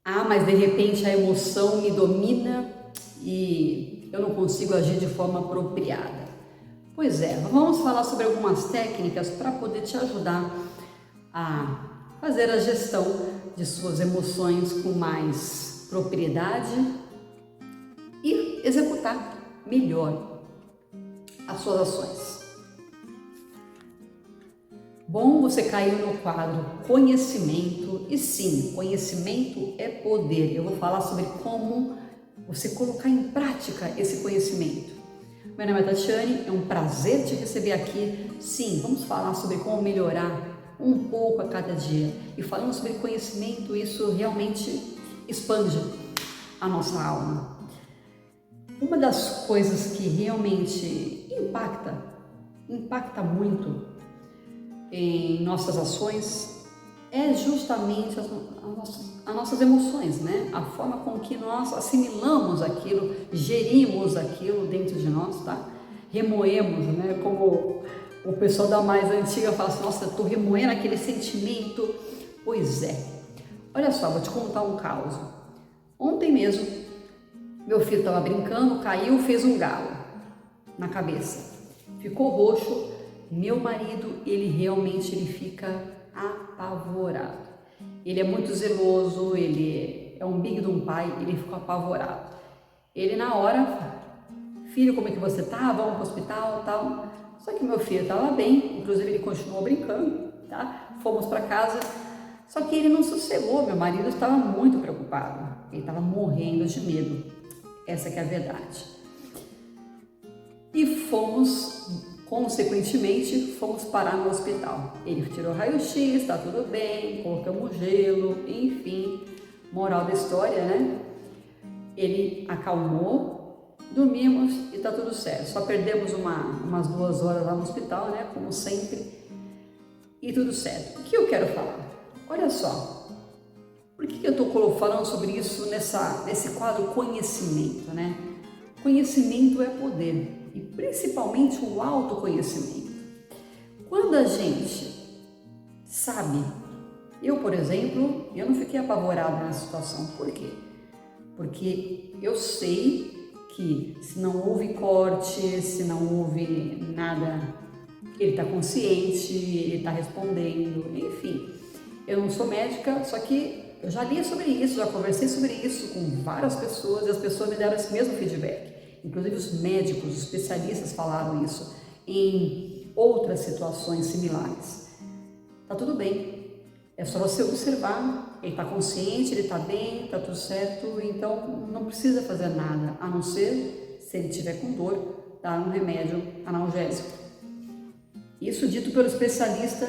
Ah, mas de repente a emoção me domina e eu não consigo agir de forma apropriada. Pois é, vamos falar sobre algumas técnicas para poder te ajudar a fazer a gestão de suas emoções com mais propriedade e executar melhor as suas ações. Bom, você caiu no quadro conhecimento, e sim, conhecimento é poder. Eu vou falar sobre como você colocar em prática esse conhecimento. Meu nome é Tatiane, é um prazer te receber aqui. Sim, vamos falar sobre como melhorar um pouco a cada dia. E falando sobre conhecimento, isso realmente expande a nossa alma. Uma das coisas que realmente impacta muito em nossas ações é justamente as nossas emoções, né? A forma com que nós assimilamos aquilo, gerimos aquilo dentro de nós, tá? Remoemos, né? Como o pessoal da mais antiga fala assim, nossa, eu tô remoendo aquele sentimento. Pois é. Olha só, vou te contar um caos. Ontem mesmo, meu filho estava brincando, caiu, fez um galo na cabeça. Ficou roxo. Meu marido, ele fica apavorado. Ele é muito zeloso, ele é um big de um pai, ele ficou apavorado. Ele na hora, filho, como é que você tá? Vamos pro hospital, tal. Só que meu filho estava bem, inclusive ele continuou brincando, tá? Fomos para casa, só que ele não sossegou, meu marido estava muito preocupado, ele estava morrendo de medo, essa que é a verdade. E consequentemente, fomos parar no hospital. Ele tirou raio-x, está tudo bem, colocamos gelo, enfim, moral da história, né? Ele acalmou, dormimos e está tudo certo. Só perdemos umas 2 horas lá no hospital, né? Como sempre, e tudo certo. O que eu quero falar? Olha só, por que eu estou falando sobre isso nesse quadro conhecimento, né? Conhecimento é poder. E principalmente o autoconhecimento. Quando a gente sabe, eu, por exemplo, eu não fiquei apavorada nessa situação. Por quê? Porque eu sei que se não houve corte, se não houve nada, ele está consciente, ele está respondendo, enfim. Eu não sou médica, só que eu já li sobre isso, já conversei sobre isso com várias pessoas e as pessoas me deram esse mesmo feedback. Inclusive os médicos, os especialistas falaram isso em outras situações similares. Tá tudo bem, é só você observar, ele está consciente, ele está bem, está tudo certo, então não precisa fazer nada, a não ser, se ele tiver com dor, dar um remédio analgésico. Isso dito pelo especialista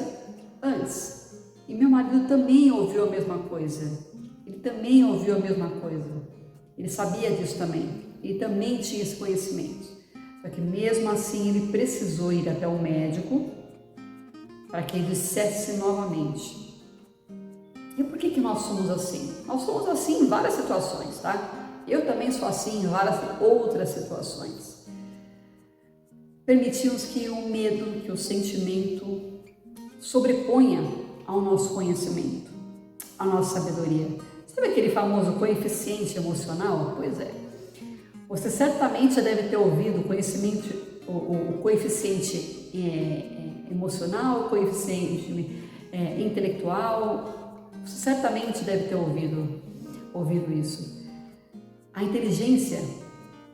antes. E meu marido também ouviu a mesma coisa, ele sabia disso também. Ele também tinha esse conhecimento, só que mesmo assim ele precisou ir até o médico para que ele dissesse novamente. E por que nós somos assim? Nós somos assim em várias situações, tá? Eu também sou assim em várias outras situações. Permitimos que o medo, que o sentimento sobreponha ao nosso conhecimento, à nossa sabedoria. Sabe aquele famoso coeficiente emocional? Pois é. Você certamente já deve ter ouvido o coeficiente emocional, o coeficiente intelectual. Você certamente deve ter ouvido isso. A inteligência,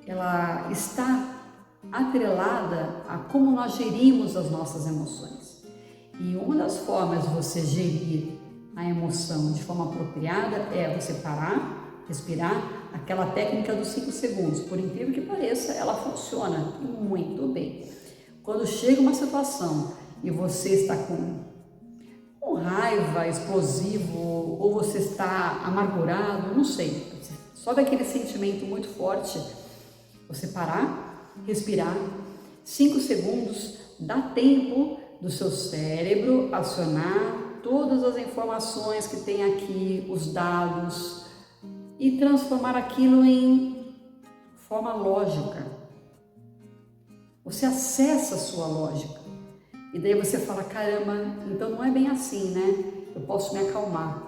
ela está atrelada a como nós gerimos as nossas emoções. E uma das formas de você gerir a emoção de forma apropriada é você parar, respirar, aquela técnica dos 5 segundos. Por incrível que pareça, ela funciona muito bem. Quando chega uma situação e você está com raiva, explosivo, ou você está amargurado, não sei, sobe aquele sentimento muito forte, você parar, respirar, 5 segundos, dá tempo do seu cérebro acionar todas as informações que tem aqui, os dados, e transformar aquilo em forma lógica. Você acessa a sua lógica. E daí você fala, caramba, então não é bem assim, né? Eu posso me acalmar.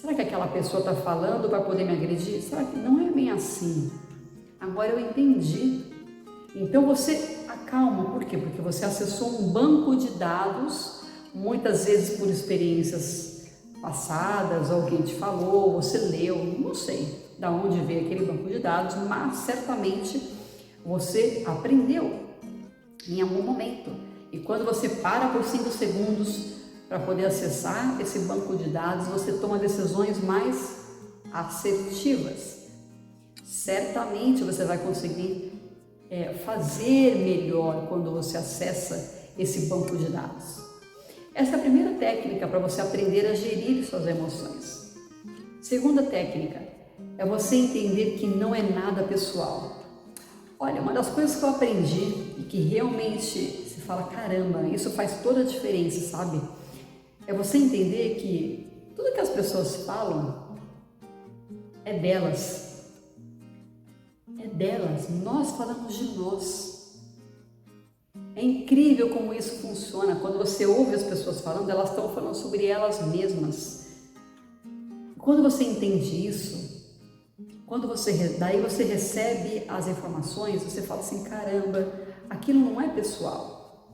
Será que aquela pessoa está falando para poder me agredir? Será que não é bem assim? Agora eu entendi. Então você acalma, por quê? Porque você acessou um banco de dados, muitas vezes por experiências passadas, alguém te falou, você leu, não sei de onde veio aquele banco de dados, mas certamente você aprendeu em algum momento. E quando você para por 5 segundos para poder acessar esse banco de dados, você toma decisões mais assertivas. Certamente você vai conseguir fazer melhor quando você acessa esse banco de dados. Essa é a primeira técnica para você aprender a gerir suas emoções. Segunda técnica é você entender que não é nada pessoal. Olha, uma das coisas que eu aprendi e que realmente se fala, caramba, isso faz toda a diferença, sabe? É você entender que tudo que as pessoas falam é delas. É delas, nós falamos de nós. É incrível como isso funciona. Quando você ouve as pessoas falando, elas estão falando sobre elas mesmas. Quando você entende isso, daí você recebe as informações, você fala assim, caramba, aquilo não é pessoal.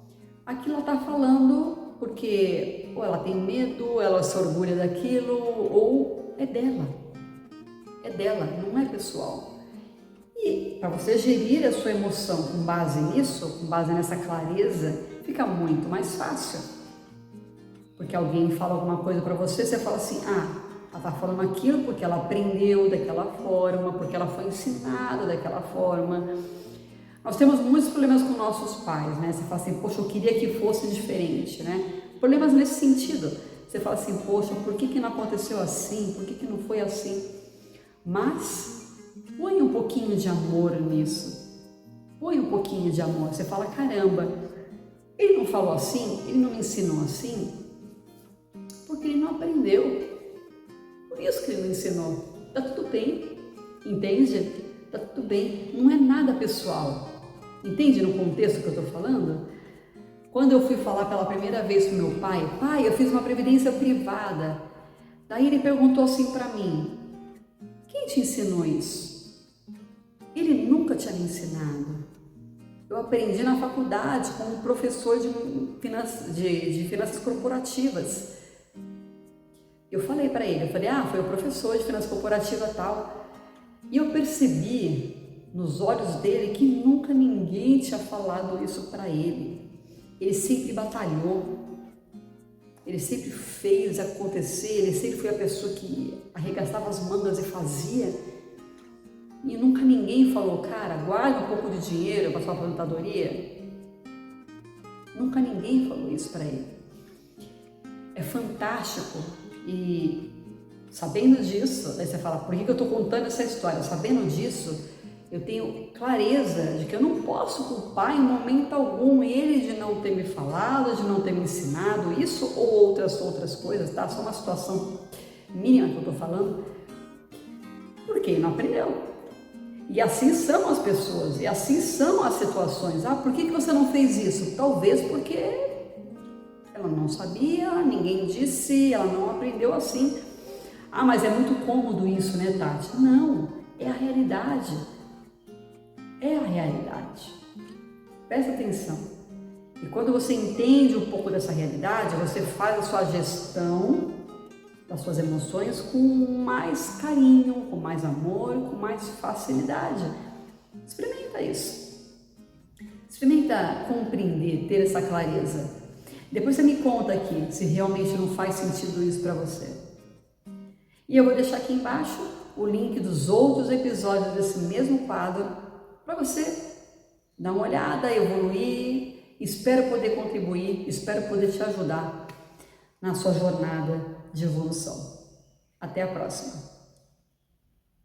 Aquilo ela está falando porque ou ela tem medo, ou ela se orgulha daquilo, ou é dela. É dela, não é pessoal. E para você gerir a sua emoção com base nisso, com base nessa clareza, fica muito mais fácil. Porque alguém fala alguma coisa para você, você fala assim, ela está falando aquilo porque ela aprendeu daquela forma, porque ela foi ensinada daquela forma. Nós temos muitos problemas com nossos pais, né? Você fala assim, poxa, eu queria que fosse diferente, né? Problemas nesse sentido. Você fala assim, poxa, por que não aconteceu assim? Por que não foi assim? Mas põe um pouquinho de amor nisso. Põe um pouquinho de amor. Você fala, caramba, ele não falou assim, ele não me ensinou assim, porque ele não aprendeu. Por isso que ele não ensinou. Tá tudo bem, entende? Tá tudo bem. Não é nada pessoal. Entende no contexto que eu tô falando? Quando eu fui falar pela primeira vez com meu pai, eu fiz uma previdência privada. Daí ele perguntou assim para mim, quem te ensinou isso? Ele nunca tinha me ensinado. Eu aprendi na faculdade com um professor de finanças corporativas. Eu falei para ele, foi o professor de finanças corporativas tal. E eu percebi nos olhos dele que nunca ninguém tinha falado isso para ele. Ele sempre batalhou, ele sempre fez acontecer, ele sempre foi a pessoa que arregaçava as mangas e fazia. E nunca ninguém falou, cara, guarda um pouco de dinheiro para sua aposentadoria. Nunca ninguém falou isso para ele. É fantástico. E sabendo disso, aí você fala, por que eu estou contando essa história? Sabendo disso, eu tenho clareza de que eu não posso culpar em momento algum ele de não ter me falado, de não ter me ensinado, isso ou outras coisas, tá? Só uma situação mínima que eu estou falando, porque ele não aprendeu. E assim são as pessoas, e assim são as situações. Por que você não fez isso? Talvez porque ela não sabia, ninguém disse, ela não aprendeu assim. Mas é muito cômodo isso, né, Tati? Não, é a realidade. É a realidade. Presta atenção. E quando você entende um pouco dessa realidade, você faz a sua gestão das suas emoções com mais carinho, com mais amor, com mais facilidade. Experimenta isso. Experimenta compreender, ter essa clareza. Depois você me conta aqui se realmente não faz sentido isso para você. E eu vou deixar aqui embaixo o link dos outros episódios desse mesmo quadro para você dar uma olhada, evoluir. Espero poder contribuir, espero poder te ajudar na sua jornada de evolução. Até a próxima!